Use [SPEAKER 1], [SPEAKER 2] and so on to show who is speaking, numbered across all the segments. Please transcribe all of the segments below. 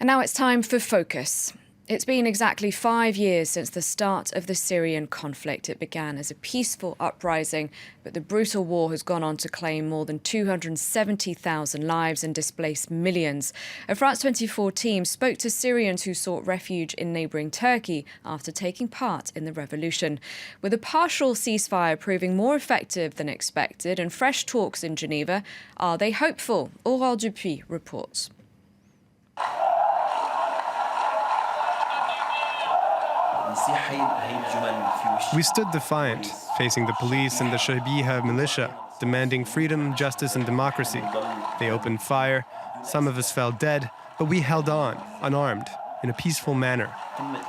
[SPEAKER 1] And now it's time for Focus. It's been exactly 5 years since the start of the Syrian conflict. It began as a peaceful uprising, but the brutal war has gone on to claim more than 270,000 lives and displace millions. A France 24 team spoke to Syrians who sought refuge in neighbouring Turkey after taking part in the revolution. With a partial ceasefire proving more effective than expected and fresh talks in Geneva, are they hopeful? Aurore Dupuis reports.
[SPEAKER 2] We stood defiant, facing the police and the Shabiha militia, demanding freedom, justice and democracy. They opened fire, some of us fell dead, but we held on, unarmed, in a peaceful manner.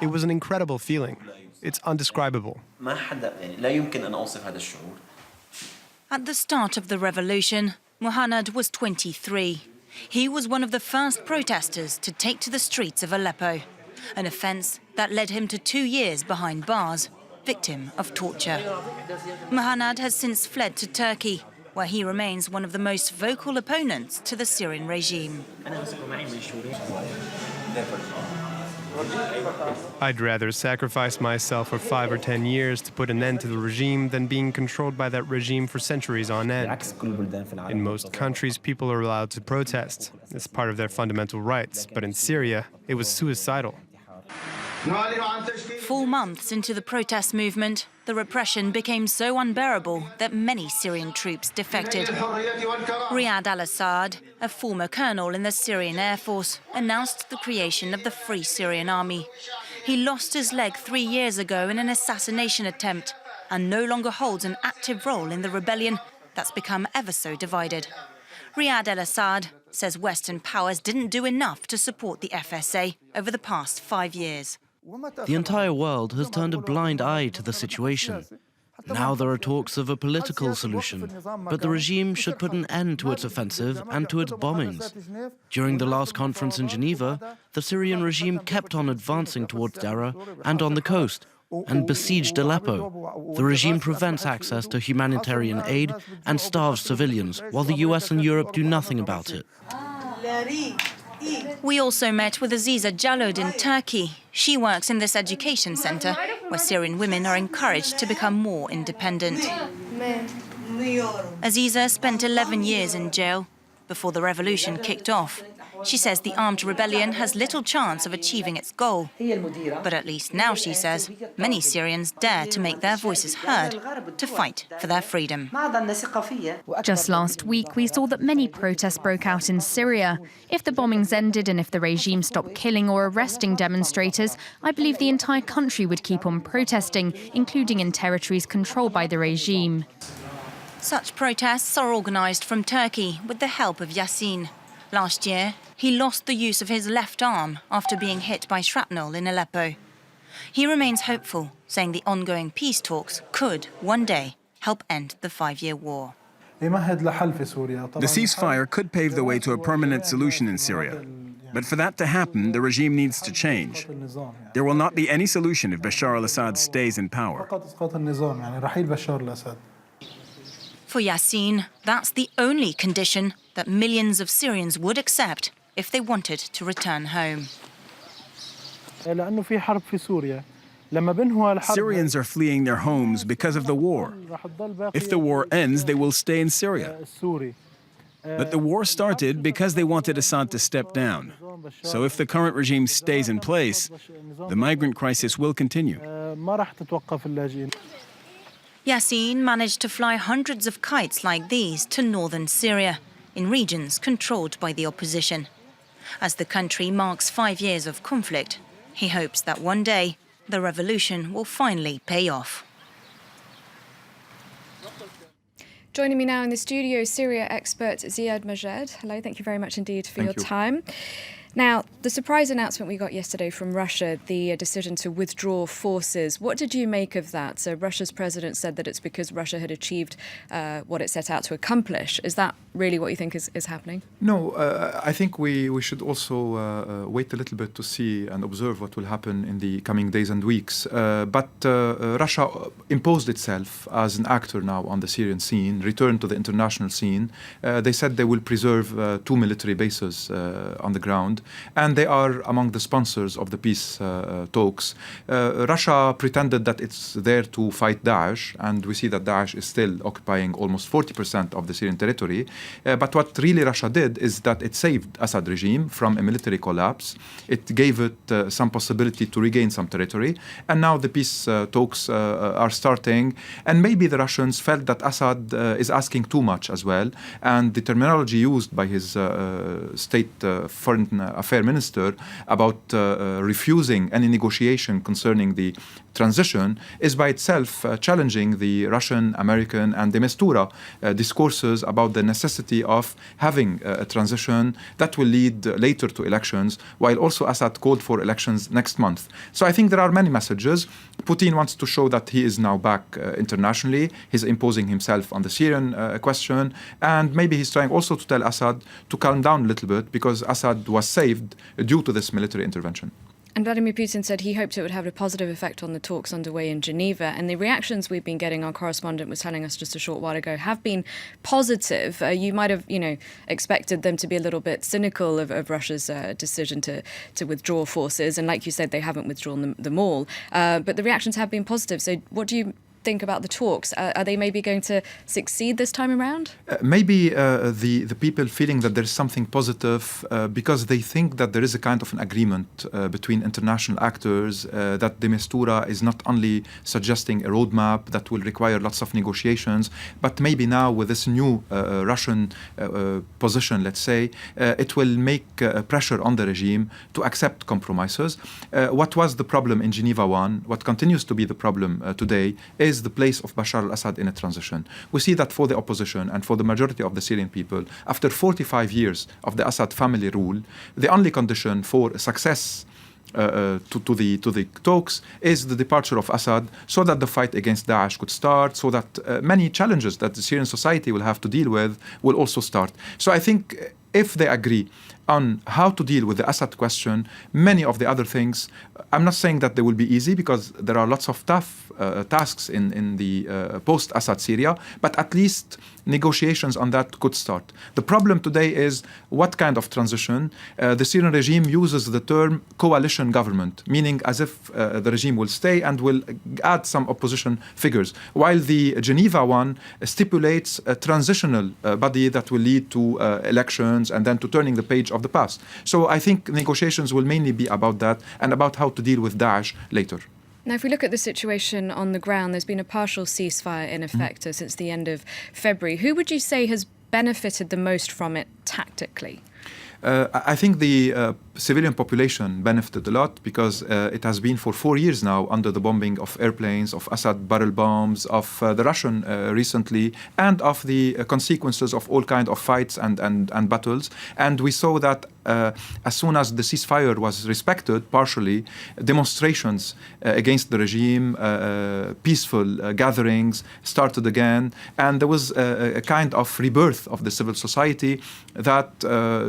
[SPEAKER 2] It was an incredible feeling. It's undescribable.
[SPEAKER 3] At
[SPEAKER 4] the start of the revolution, Muhannad was 23. He was one of the first protesters to take to the streets of Aleppo, an offence that led him to 2 years behind bars, victim of torture. Muhannad has since fled to Turkey, where he remains one of the most vocal opponents to the Syrian regime.
[SPEAKER 2] I'd rather sacrifice myself for 5 or 10 years to put an end to the regime than being controlled by that regime for centuries on end. In most countries, people are allowed to protest. It's part of their fundamental rights. But in Syria, it was suicidal.
[SPEAKER 4] 4 months into the protest movement, the repression became so unbearable that many Syrian troops defected. Riyad al-Assad, a former colonel in the Syrian Air Force, announced the creation of the Free Syrian Army. He lost his leg 3 years ago in an assassination attempt and no longer holds an active role in the rebellion that's become ever so divided. Riyad al-Assad says Western powers didn't do enough to support the FSA over the past 5 years.
[SPEAKER 5] The entire world has turned a blind eye to the situation. Now there are talks of a political solution, but the regime should put an end to its offensive and to its bombings. During the last conference in Geneva, the Syrian regime kept on advancing towards Daraa and on the coast, and besieged Aleppo. The regime prevents access to humanitarian aid and starves civilians, while the US and Europe do nothing about it.
[SPEAKER 4] We also met with Aziza Jalloud in Turkey. She works in this education centre, where Syrian women are encouraged to become more independent. Aziza spent 11 years in jail before the revolution kicked off. She says the armed rebellion has little chance of achieving its goal. But at least now, she says, many Syrians dare to make their voices heard, to fight for their freedom.
[SPEAKER 6] Just last week, we saw that many protests broke out in Syria. If the bombings ended and if the regime stopped killing or arresting demonstrators, I believe the entire country would keep on protesting, including in territories controlled by the regime.
[SPEAKER 4] Such protests are organised from Turkey with the help of Yassin. Last year, he lost the use of his left arm after being hit by shrapnel in Aleppo. He remains hopeful, saying the ongoing peace talks could, one day, help end the 5-year war.
[SPEAKER 7] The ceasefire could pave the way to a permanent solution in Syria. But for that to happen, the regime needs to change. There will not be any solution if Bashar al-Assad stays in power.
[SPEAKER 4] For Yassin, that's the only condition that millions of Syrians would accept if they wanted to return home.
[SPEAKER 7] Syrians are fleeing their homes because of the war. If the war ends, they will stay in Syria. But the war started because they wanted Assad to step down. So if the current regime stays in place, the migrant crisis will continue.
[SPEAKER 4] Yassin managed to fly hundreds of kites like these to northern Syria, in regions controlled by the opposition. As the country marks 5 years of conflict, he hopes that one day the revolution will finally pay off.
[SPEAKER 1] Joining me now in the studio, Syria expert Ziad Majed. Hello, thank you very much indeed for your time. Now, the surprise announcement we got yesterday from Russia, the decision to withdraw forces, what did you make of that? So Russia's president said that it's because Russia had achieved what it set out to accomplish. Is that really what you think is happening?
[SPEAKER 8] No, I think we should also wait a little bit to see and observe what will happen in the coming days and weeks. But Russia imposed itself as an actor now on the Syrian scene, returned to the international scene. They said they will preserve 2 military bases on the ground. and they are among the sponsors of the peace talks. Russia pretended that it's there to fight Daesh, and we see that Daesh is still occupying almost 40% of the Syrian territory. But what really Russia did is that it saved Assad regime from a military collapse. It gave it some possibility to regain some territory, and now the peace talks are starting. And maybe the Russians felt that Assad is asking too much as well, and the terminology used by his state foreign affairs minister about refusing any negotiation concerning the transition is by itself challenging the Russian, American, and the Mistura discourses about the necessity of having a transition that will lead later to elections, while also Assad called for elections next month. So I think there are many messages. Putin wants to show that he is now back internationally. He's imposing himself on the Syrian question, and maybe he's trying also to tell Assad to calm down a little bit, because Assad was saved due to this military intervention.
[SPEAKER 1] And Vladimir Putin said he hoped it would have a positive effect on the talks underway in Geneva. And the reactions we've been getting, our correspondent was telling us just a short while ago, have been positive. You might have, expected them to be a little bit cynical of Russia's decision to withdraw forces. And like you said, they haven't withdrawn them all. But the reactions have been positive. So what do you think about the talks? Are they maybe going to succeed this time around?
[SPEAKER 8] Maybe the people feeling that there's something positive because they think that there is a kind of an agreement between international actors, that the Mistura is not only suggesting a roadmap that will require lots of negotiations, but maybe now with this new Russian position, let's say, it will make pressure on the regime to accept compromises. What was the problem in Geneva 1, what continues to be the problem today, is the place of Bashar al-Assad in a transition. We see that for the opposition and for the majority of the Syrian people, after 45 years of the Assad family rule, the only condition for success to the talks is the departure of Assad, so that the fight against Daesh could start, so that many challenges that the Syrian society will have to deal with will also start. So I think if they agree on how to deal with the Assad question, many of the other things, I'm not saying that they will be easy, because there are lots of tough tasks in the post-Assad Syria, but at least negotiations on that could start. The problem today is what kind of transition. The Syrian regime uses the term coalition government, meaning as if the regime will stay and will add some opposition figures, while the Geneva one stipulates a transitional body that will lead to elections and then to turning the page of the past. So I think negotiations will mainly be about that and about how to deal with Daesh later.
[SPEAKER 1] Now, if we look at the situation on the ground, there's been a partial ceasefire in effect since the end of February. Who would you say has benefited the most from it tactically?
[SPEAKER 8] I think the civilian population benefited a lot, because it has been for 4 years now under the bombing of airplanes, of Assad barrel bombs, of the Russian recently, and of the consequences of all kinds of fights and battles. And we saw that as soon as the ceasefire was respected partially, demonstrations against the regime, peaceful gatherings started again, and there was a kind of rebirth of the civil society that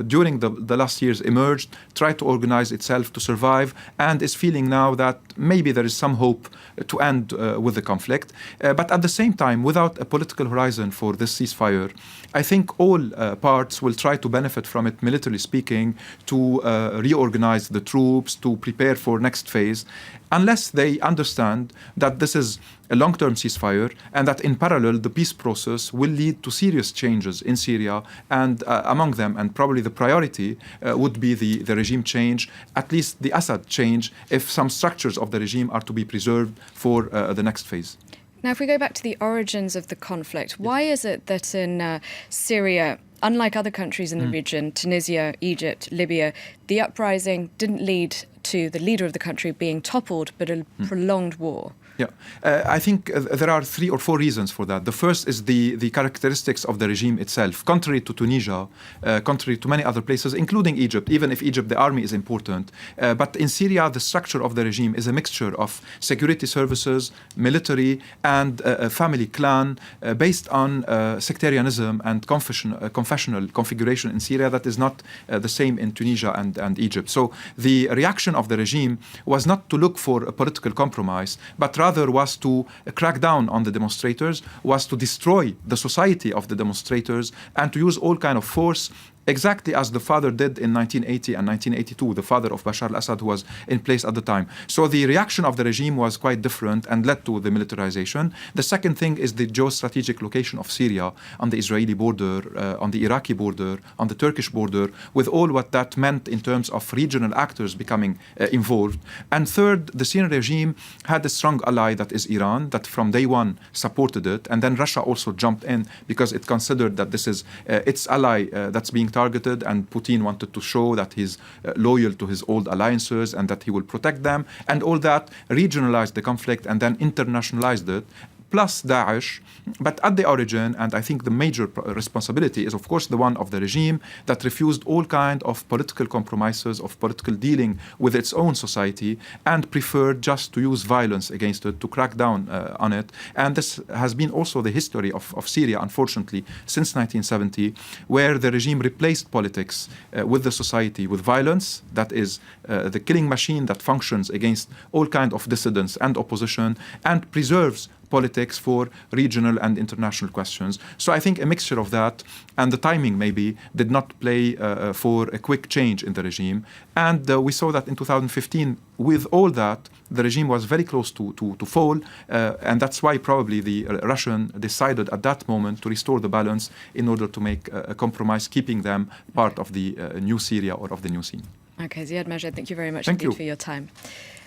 [SPEAKER 8] during the last years emerged, tried to organize itself to survive, and is feeling now that maybe there is some hope to end with the conflict. But at the same time, without a political horizon for this ceasefire, I think all parts will try to benefit from it, militarily speaking, to reorganize the troops, to prepare for next phase, unless they understand that this is a long-term ceasefire, and that in parallel the peace process will lead to serious changes in Syria, and among them, and probably the priority would be the regime change, at least the Assad change, if some structures of the regime are to be preserved for the next phase.
[SPEAKER 1] Now, if we go back to the origins of the conflict, why is it that in Syria, unlike other countries in the region, Tunisia, Egypt, Libya, the uprising didn't lead to the leader of the country being toppled, but a prolonged war?
[SPEAKER 8] Yeah, I think there are 3 or 4 reasons for that. The first is the characteristics of the regime itself. Contrary to Tunisia, contrary to many other places, including Egypt, even if Egypt, the army is important. But in Syria, the structure of the regime is a mixture of security services, military, and a family clan based on sectarianism and confessional configuration in Syria that is not the same in Tunisia and Egypt. So the reaction of the regime was not to look for a political compromise, but rather was to crack down on the demonstrators, was to destroy the society of the demonstrators, and to use all kind of force exactly as the father did in 1980 and 1982, the father of Bashar al-Assad, who was in place at the time. So the reaction of the regime was quite different and led to the militarization. The second thing is the geostrategic location of Syria on the Israeli border, on the Iraqi border, on the Turkish border, with all what that meant in terms of regional actors becoming involved. And third, the Syrian regime had a strong ally, that is Iran, that from day one supported it. And then Russia also jumped in because it considered that this is its ally that's being targeted, and Putin wanted to show that he's loyal to his old alliances and that he will protect them, and all that regionalized the conflict and then internationalized it, plus Daesh. But at the origin, and I think the major responsibility is, of course, the one of the regime that refused all kind of political compromises, of political dealing with its own society, and preferred just to use violence against it, to crack down on it. And this has been also the history of Syria, unfortunately, since 1970, where the regime replaced politics with the society, with violence, that is the killing machine that functions against all kind of dissidents and opposition, and preserves politics for regional and international questions. So I think a mixture of that and the timing maybe did not play for a quick change in the regime. And we saw that in 2015, with all that, the regime was very close to fall. And that's why probably the Russian decided at that moment to restore the balance in order to make a compromise, keeping them part of the new Syria or of the new scene.
[SPEAKER 1] Okay, Ziad Majed, thank you very much
[SPEAKER 8] Thank
[SPEAKER 1] indeed
[SPEAKER 8] you.
[SPEAKER 1] for your time.